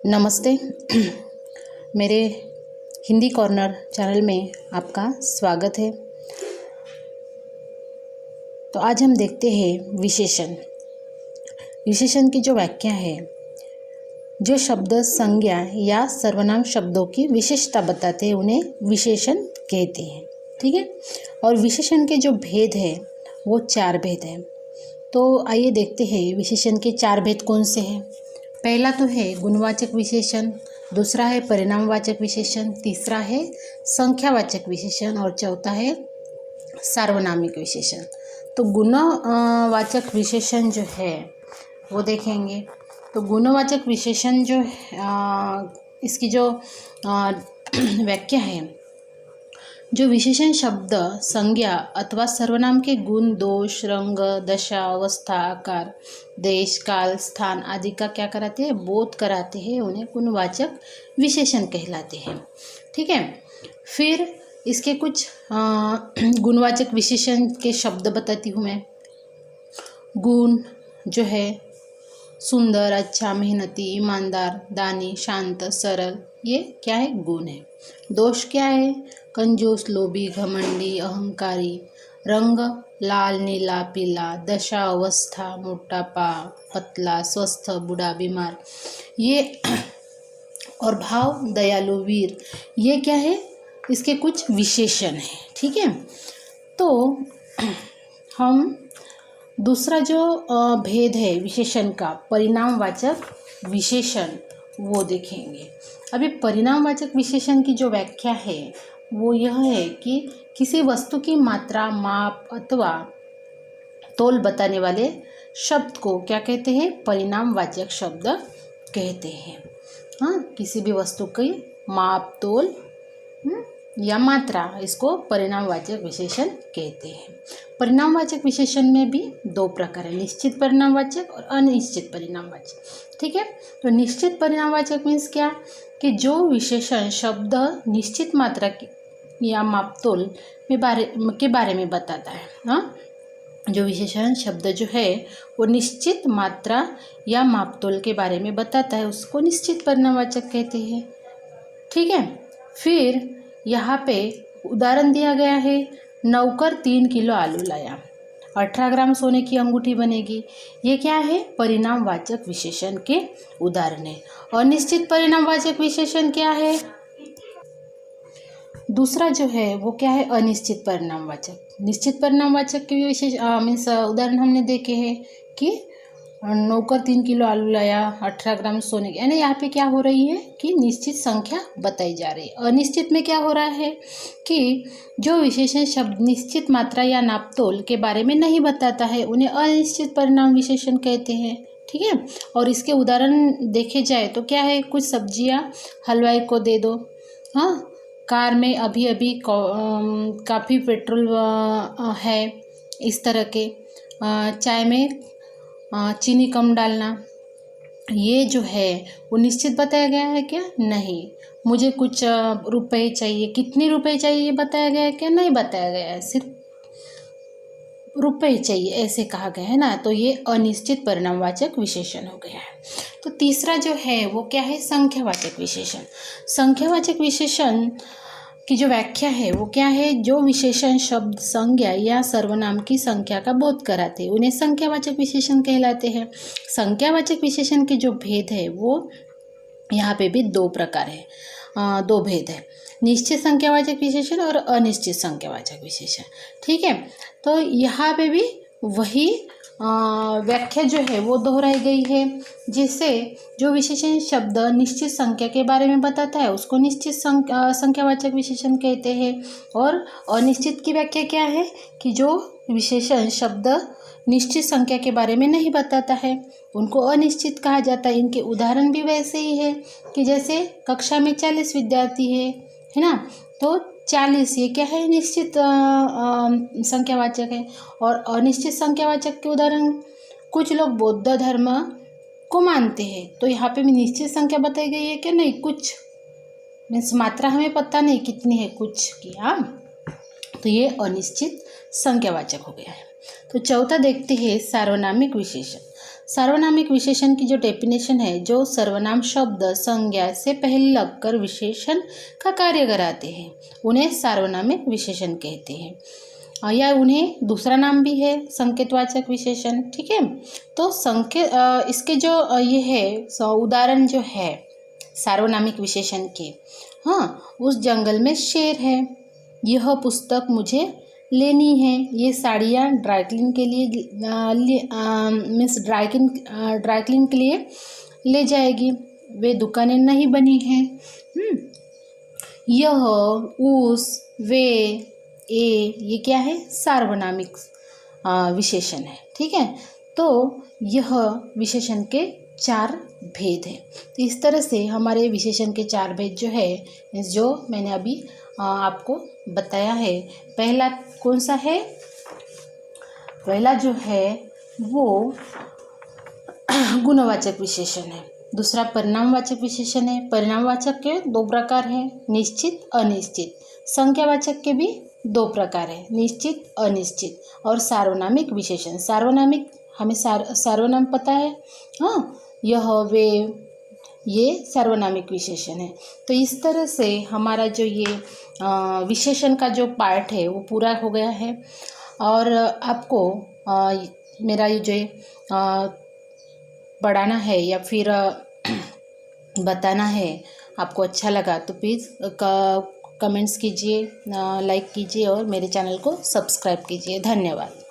नमस्ते। मेरे Hindi corner channel में आपका स्वागत है। तो आज हम देखते हैं विशेषण। विशेषण की जो व्याख्या है, जो शब्द संज्ञा या सर्वनाम शब्दों की विशेषता बताते हैं उन्हें विशेषण कहते हैं। ठीक है। और विशेषण के जो भेद है वो 4 भेद हैं। तो आइए देखते हैं विशेषण के 4 भेद कौन से हैं। पहला तो है गुणवाचक विशेषण, दूसरा है परिणामवाचक विशेषण, तीसरा है संख्यावाचक विशेषण और चौथा है सार्वनामिक विशेषण। तो गुणवाचक विशेषण जो है वो देखेंगे। तो गुणवाचक विशेषण जो इसकी जो व्याख्या है, जो विशेषण शब्द संज्ञा अथवा सर्वनाम के गुण, दोष, रंग, दशा, अवस्था, आकार, देश, काल, स्थान आदि का क्या कराते हैं, बोध कराते हैं, उन्हें गुणवाचक विशेषण कहलाते हैं। ठीक है। फिर इसके कुछ गुणवाचक विशेषण के शब्द बताती हूँ मैं। गुण जो है सुंदर, अच्छा, मेहनती, ईमानदार, दानी, शांत, सरल, ये क्या है, गुण है। दोष क्या है, कंजूस, लोभी, घमंडी, अहंकारी। रंग लाल, नीला, पीला। दशा अवस्था मोटापा, पतला, स्वस्थ, बूढ़ा, बीमार, ये। और भाव दयालु, वीर, ये क्या है, इसके कुछ विशेषण हैं। ठीक है। तो हम दूसरा जो भेद है विशेषण का, परिणामवाचक विशेषण, वो देखेंगे। अभी परिणामवाचक विशेषण की जो व्याख्या है वो यह है कि किसी वस्तु की मात्रा, माप अथवा तोल बताने वाले शब्द को क्या कहते हैं, परिणामवाचक शब्द कहते हैं। हाँ, किसी भी वस्तु की माप, तोल या मात्रा, इसको परिणामवाचक विशेषण कहते हैं। परिणामवाचक विशेषण में भी 2 प्रकार है, निश्चित परिणामवाचक और अनिश्चित परिणामवाचक। ठीक है। तो निश्चित परिणामवाचक मीन्स क्या, कि जो विशेषण शब्द निश्चित मात्रा या मापतोल के बारे में बताता है। हाँ, जो विशेषण शब्द जो है वो निश्चित मात्रा या मापतोल के बारे में बताता है, उसको निश्चित परिणामवाचक कहते हैं। ठीक है। फिर यहाँ पे उदाहरण दिया गया है, नौकर 3 किलो आलू लाया, 18 ग्राम सोने की अंगूठी बनेगी। ये क्या है, परिणामवाचक विशेषण के उदाहरण है। अनिश्चित परिणामवाचक विशेषण क्या है, दूसरा जो है वो क्या है, अनिश्चित परिणामवाचक। निश्चित परिणामवाचक के विशेष मीन्स उदाहरण हमने देखे हैं कि नौकर 3 किलो आलू लाया, 18 ग्राम सोने की, यानी यहाँ पे क्या हो रही है कि निश्चित संख्या बताई जा रही है। अनिश्चित में क्या हो रहा है कि जो विशेषण शब्द निश्चित मात्रा या नापतोल के बारे में नहीं बताता है उन्हें अनिश्चित परिणाम विशेषण कहते हैं। ठीक है। और इसके उदाहरण देखे जाए तो क्या है, कुछ सब्जियां हलवाई को दे दो। हाँ, कार में अभी अभी काफ़ी पेट्रोल है, इस तरह के। चाय में चीनी कम डालना, ये जो है वो निश्चित बताया गया है क्या, नहीं। मुझे कुछ रुपए चाहिए, कितने रुपए चाहिए ये बताया गया है क्या, नहीं बताया गया है, सिर्फ रुपए चाहिए ऐसे कहा गया है ना। तो ये अनिश्चित परिणामवाचक विशेषण हो गया है। तो तीसरा जो है वो क्या है, संख्यावाचक विशेषण। संख्यावाचक विशेषण की जो व्याख्या है वो क्या है, जो विशेषण शब्द संज्ञा या सर्वनाम की संख्या का बोध कराते हैं उन्हें संख्यावाचक विशेषण कहलाते हैं। संख्यावाचक विशेषण के जो भेद है वो यहाँ पे भी 2 प्रकार है, 2 भेद है, निश्चित संख्यावाचक विशेषण और अनिश्चित संख्यावाचक विशेषण। ठीक है। तो यहाँ पे भी वही व्याख्या जो है वो दोहराई गई है, जिससे जो विशेषण शब्द निश्चित संख्या के बारे में बताता है उसको निश्चित संख्यावाचक विशेषण कहते हैं। और अनिश्चित की व्याख्या क्या है, कि जो विशेषण शब्द निश्चित संख्या के बारे में नहीं बताता है उनको अनिश्चित कहा जाता है। इनके उदाहरण भी वैसे ही है कि जैसे कक्षा में 40 विद्यार्थी है ना, तो 40 ये क्या है, निश्चित संख्यावाचक है। और अनिश्चित संख्यावाचक के उदाहरण, कुछ लोग बौद्ध धर्म को मानते हैं, तो यहाँ पे भी निश्चित संख्या बताई गई है क्या, नहीं, कुछ मीन्स मात्रा हमें पता नहीं कितनी है, कुछ की। हाँ, तो ये अनिश्चित संख्यावाचक हो गया है। तो चौथा देखते हैं सार्वनामिक विशेषण। सार्वनामिक विशेषण की जो डेफिनेशन है, जो सर्वनाम शब्द संज्ञा से पहले लगकर विशेषण का कार्य कराते हैं उन्हें सार्वनामिक विशेषण कहते हैं, या उन्हें दूसरा नाम भी है संकेतवाचक विशेषण। ठीक है, तो इसके जो ये है उदाहरण जो है सार्वनामिक विशेषण के, हाँ, उस जंगल में शेर है, यह पुस्तक मुझे लेनी है, ये साड़ियाँ ड्राईक्लीन के लिए मीन्स ड्राईक्लीन के लिए ले जाएगी, वे दुकानें नहीं बनी हैं। यह, उस, वे, ये क्या है, सार्वनामिक विशेषण है। ठीक है, तो यह विशेषण के 4 भेद हैं। तो इस तरह से हमारे विशेषण के 4 भेद जो है, जो मैंने अभी आपको बताया है। पहला कौन सा है? पहला जो है वो गुणवाचक विशेषण है। दूसरा परिणामवाचक विशेषण है। परिणामवाचक के 2 प्रकार हैं, निश्चित, अनिश्चित। संख्यावाचक के भी 2 प्रकार हैं, निश्चित, अनिश्चित। और सार्वनामिक विशेषण, सार्वनामिक हमें सार्वनाम पता है, हाँ, यह, वे, ये सार्वनामिक विशेषण है। तो इस तरह से हमारा जो ये विशेषण का जो पार्ट है वो पूरा हो गया है। और आपको मेरा ये जो पढ़ाना है या फिर बताना है, आपको अच्छा लगा तो प्लीज़ कमेंट्स कीजिए, लाइक कीजिए और मेरे चैनल को सब्सक्राइब कीजिए। धन्यवाद।